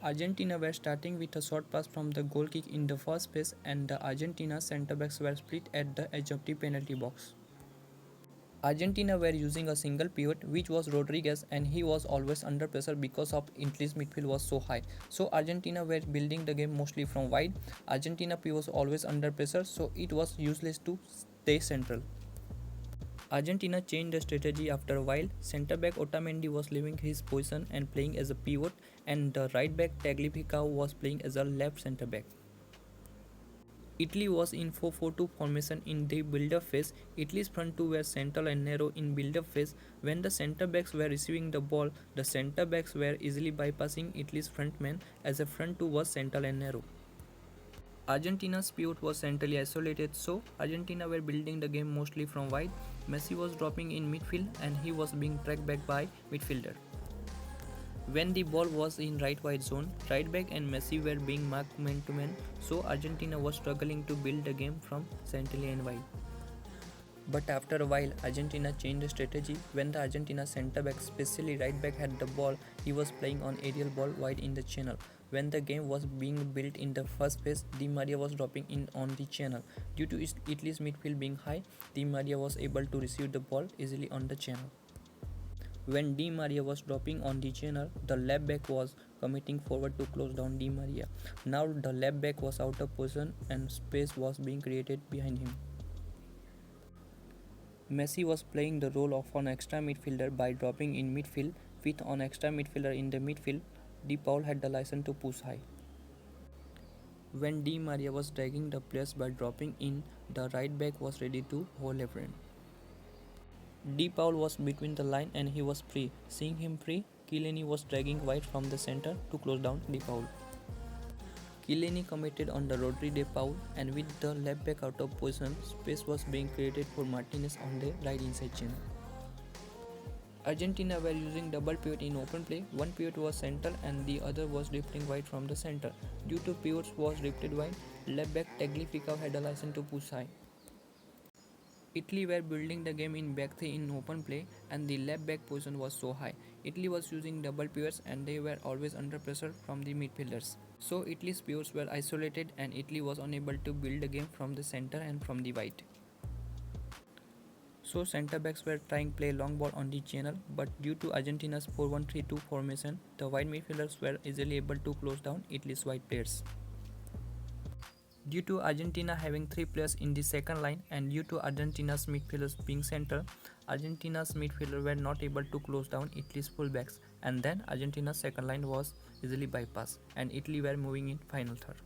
Argentina were starting with a short pass from the goal kick in the first phase, and the Argentina centre-backs were split at the edge of the penalty box. Argentina were using a single pivot, which was Rodriguez, and he was always under pressure because of Italy's midfield was so high. So Argentina were building the game mostly from wide. Argentina P was always under pressure, so it was useless to stay central. Argentina changed the strategy after a while. Centre-back Otamendi was leaving his position and playing as a pivot, and the right-back Tagliafico was playing as a left centre-back. Italy was in 4-4-2 formation in the build-up phase. Italy's front two were central and narrow in build-up phase. When the centre-backs were receiving the ball, the centre-backs were easily bypassing Italy's front man as the front two was central and narrow. Argentina's pivot was centrally isolated, so Argentina were building the game mostly from wide. Messi was dropping in midfield and he was being tracked back by midfielder. When the ball was in right wide zone, right back and Messi were being marked man to man, so Argentina was struggling to build the game from centrally and wide. But after a while, Argentina changed the strategy. When the Argentina centre-back, especially right-back, had the ball, he was playing on aerial ball wide in the channel. When the game was being built in the first phase, Di Maria was dropping in on the channel. Due to Italy's midfield being high, Di Maria was able to receive the ball easily on the channel. When Di Maria was dropping on the channel, the left back was committing forward to close down Di Maria. Now the left back was out of position and space was being created behind him. Messi was playing the role of an extra midfielder by dropping in midfield. With an extra midfielder in the midfield, De Paul had the license to push high. When Di Maria was dragging the players by dropping in, the right back was ready to hold a friend. De Paul was between the line and he was free. Seeing him free, Chiellini was dragging wide from the center to close down De Paul. Chiellini committed on the Rodri De Paul, and with the left back out of position, space was being created for Martinez on the right inside channel. Argentina were using double pivot in open play. One pivot was central and the other was drifting wide from the center. Due to pivots was drifted wide, left back Tagliafico had a license to push high. Italy were building the game in back three in open play and the left back position was so high. Italy was using double pivots and they were always under pressure from the midfielders. So Italy's pivots were isolated and Italy was unable to build the game from the center and from the wide. So centre backs were trying play long ball on the channel, but due to Argentina's 4-1-3-2 formation, the wide midfielders were easily able to close down Italy's wide players. Due to Argentina having 3 players in the second line and due to Argentina's midfielders being central, Argentina's midfielders were not able to close down Italy's fullbacks, and then Argentina's second line was easily bypassed and Italy were moving in final third.